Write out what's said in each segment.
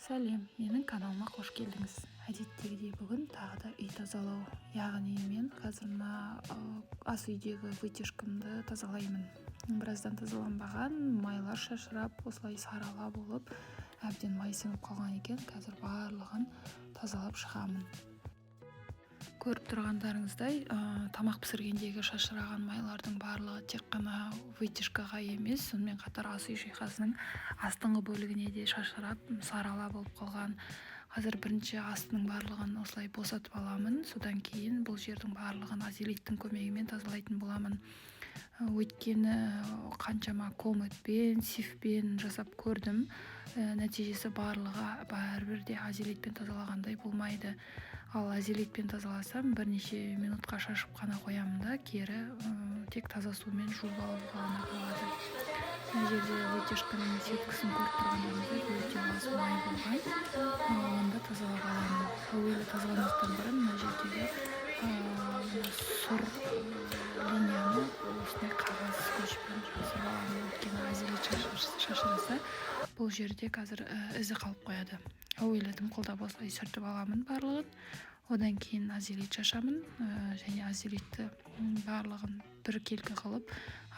Сәлем, менің каналыма қош келдіңіз. Әдеттегідей бүгін тағы да үй тазалау. Яғни мен қазір мына ас үйдегі вытяжкамды тазалаймын. Біраздан тазаланбаған, майлар шашырап, осылай сарала болып, әбден май сіңіп қалған екен. Қазір барлығын тазалап шығамын. Көріп тұрғандарыңыздай, тамақ пісіргендегі шашыраған майлардың барлығы тек қана вытяжкаға емес, сонымен қатар ас үй жиһазының астыңғы бөлігіне де шашырап, сарала болып қалған. Қазір бірінші астының барлығын осылай босатып аламын. Содан кейін бұл жердің барлығын азелиттің көмегімен тазалайтын боламын. Өйткені қаншама комэтпен, сифпен жасап көрдім. Нәтижесі бәрібір де азелитпен тазалағандай болмайды. Ал азелитпен тазаласам бірнеше минутқа шашып қана қоямын да, кері тек таза сумен жуып алуға ғана қалады. Мына жерде вытяжканың сеткісін көріп тұрғандарыңыздай өте аз май болған. Онда тазалап аламын. Әуелі тазаланбастан бұрын мына жердегі сұр линияны осындай қағаз скотчпен жасап аламын. Өйткені азелит шашыраса, бұл жерде қазір ізі қалып қояды. Әуелі дымқылдап осылай сүртіп аламын барлығын. Одан кейін азелит шашамын, және азелитті барлығын бір келкі қылып,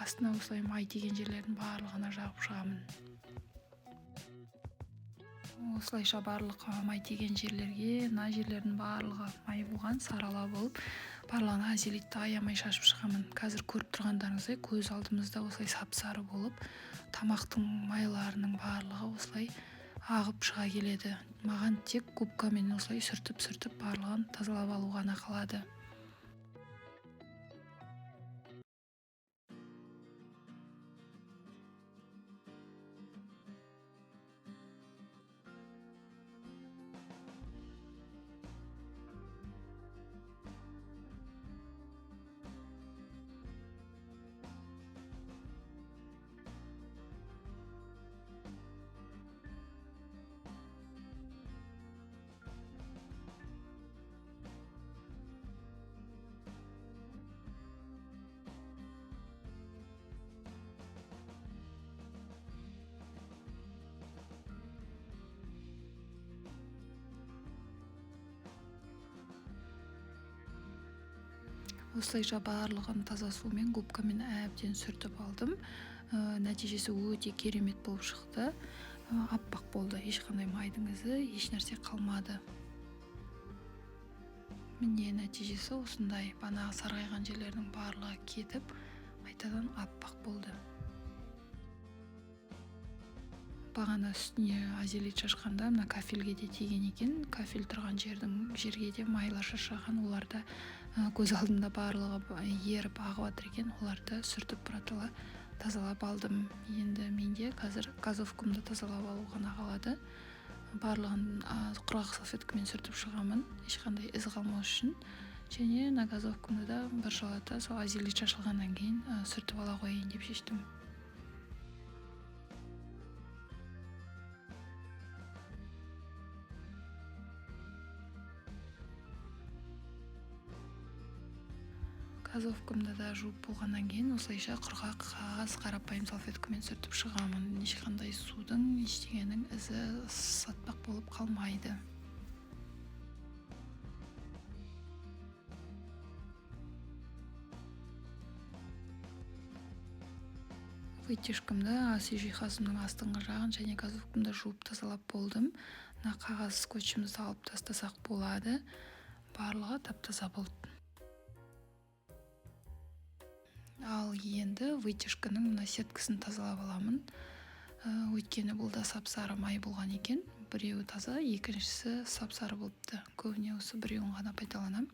астына осылай май тиген жерлердің барлығына жағып шығамын. Осылайша барлық май тиген жерлерге, мына жерлердің барлығы май болған, сарала болып, барлығына азелитті аямай шашып шығамын. Қазір көріп тұрғандарыңыздай көз алдымызда осылай сап-сары болып, тамақтың майларының барлығы осылай ағып шыға келеді. Маған тек губкамен осылай сүртіп барлығын тазалап алу ғана қалады. Осылайша барлығын таза сумен губкамен әбден сүртіп алдым. Нәтижесі өте керемет болып шықты. Аппақ болды. Ешқандай майдың ізі, еш нәрсе қалмады. Міне нәтижесі осындай. Банағы сарғайған жерлердің барлығы кетіп, қайтадан аппақ болды. Бағана үстіне азелит шашқанда мына кафельге де тиген екен. Кафель тұрған жерге де майлар шашыраған. Оларда көз алдымда барлығы еріп ағып жатыр екен. Оларды сүртіп бұратыла тазалап алдым. Енді менде қазір газовкамды тазалап алу ғана қалады. Барлығын құрғақ салфеткамен сүртіп шығамын, ешқандай із қалмас үшін. Және мына газовкамды да біржолата сол азелит шашылғаннан кейін сүртіп ала қояйын деп шештім. Газовкамды да жуып болғаннан кейін осылайша құрғақ қағаз қарапайым салфеткамен сүртіп шығамын. Ешқандай судың, ештеңенің ізі сатпақ болып қалмайды. Вытяжкамды ас үй жиһазымның астыңғы жағын және газовкамды жуып тазалап болдым. Мына қағаз скотчымызды алып тастасақ болады. Барлығы тап-таза болды. Ал енді вытяжканың мына сеткісін тазалап аламын. Өйткені бұл да сап-сары май болған екен. Біреуі таза, екіншісі сап-сары болыпты. Көбіне осы біреуін ғана пайдаланам.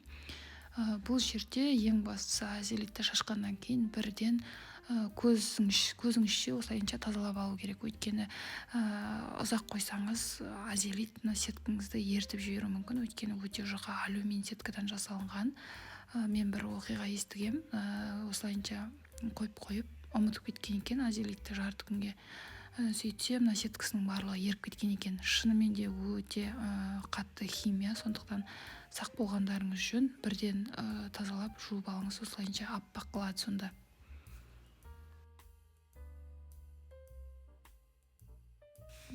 Бұл жерде ең бастысы азелитті шашқаннан кейін бірден көзіңізше осылайынша тазалап алу керек. Өйткені ұзақ қойсаңыз азелит сеткіңізді ертіп жіберуі мүмкін. Өйткені өте жұқа алюминий сеткадан жасалынған. Мен бір оқиға естігем, осылайынша қойып ұмытып кеткен екен азелитті жарты күнге. Сөйтсе, мына сеткісінің барлығы еріп кеткен екен. Шынымен де өте қатты химия, сондықтан сақ болғандарыңыз жөн, бірден тазалап жуып алыңыз, осылайынша аппақ қылады сонда.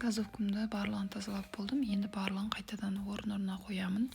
газовкамды барлығын тазалап болдым. Енді барлығын қайтадан орнына қоямын.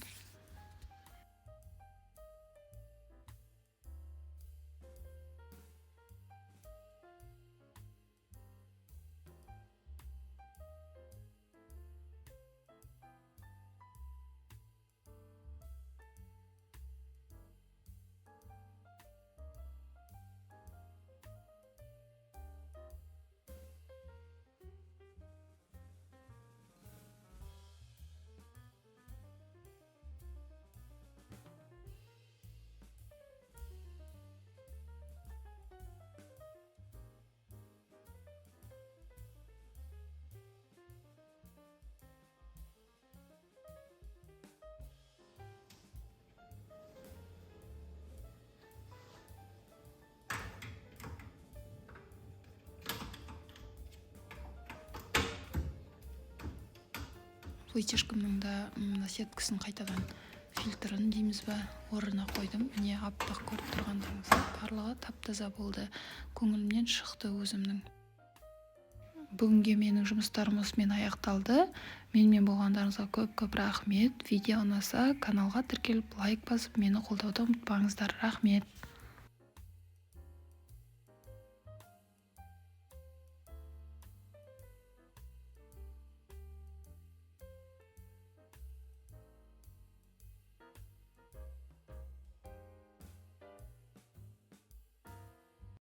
Вытяжкамның да сеткасын қайтадан фильтрін дейміз ба, орнына қойдым. Міне аппақ көріп тұрғандарыңызға барлығы тап-таза болды. Көңілімнен шықты өзімнің. Бүгінге менің жұмыстарым осымен аяқталды. Менімен болғандарыңызға көп рахмет. Видео ұнаса каналға тіркеліп лайк басып мені қолдауды ұмытпаңыздар. Рахмет.